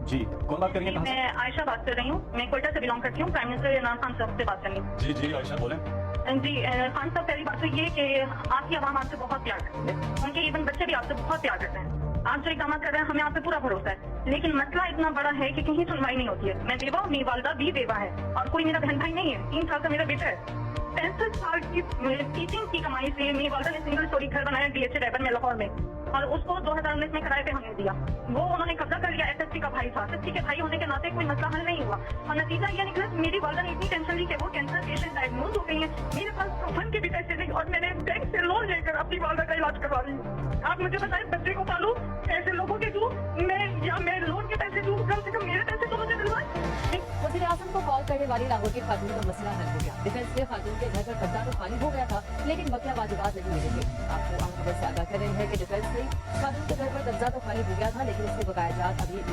जी कौन बात कर रही है, कहाँ से? मैं आयशा बात कर रही हूँ। मैं कोयटा से बिलोंग करती हूँ। प्राइम मिनिस्टर इमरान खान साहब से बात करनी है। जी जी आयशा बोलें। जी खान साहब, पहली बात तो ये कि आपकी आवाम आपसे बहुत प्यार करती है, उनके इवन बच्चे भी आपसे बहुत प्यार करते हैं। आप जो इकदाम कर रहे हैं हमें आप पे पूरा भरोसा है, लेकिन मसला इतना बड़ा है कि कहीं सुनवाई नहीं होती है। मैं बेवा हूँ, मेरी वालदा भी बेवा है और कोई मेरा बहन भाई नहीं है। 3 साल का मेरा बेटा है। 65 साल की टीचिंग की कमाई से मेरी वालदा ने सिंगल स्टोरी घर बनाया DH रैबर में, लाहौर में, और उसको 2019 में किराए पे हमने दिया। वो उन्होंने कब्जा कर लिया। SSC का भाई था। SSC के भाई होने के नाते कोई मसला हल नहीं हुआ और नतीजा ये निकला कि मेरी वालदा ने इतनी टेंशन ली कि वो कैंसर पेशेंट डायग्नोज हो गई है। मेरे पास फंड के भी पैसे नहीं और मैंने बैंक से लोन लेकर अपनी वालदा का इलाज करवा रही हूँ। आप मुझे बताएं, बच्चे को पालू, ऐसे लोगों के दूं मैं लोन के पैसे दूं, कम से कम मेरे पैसे तो मुझे दिलवाएं। वज़ीर आज़म को कॉल करने वाली लाहौर की खातून का मसला हल हो गया। डिफेंस ने खातून के घर का कब्जा तो खाली हो गया था, लेकिन बकिया वाजिबात नहीं मिलेंगे। आपको अहम खबर से आगाह कर रहे हैं कि डिफेंस ने खातून के घर पर कब्जा तो खाली हो गया था, लेकिन उसके बकाया जात अभी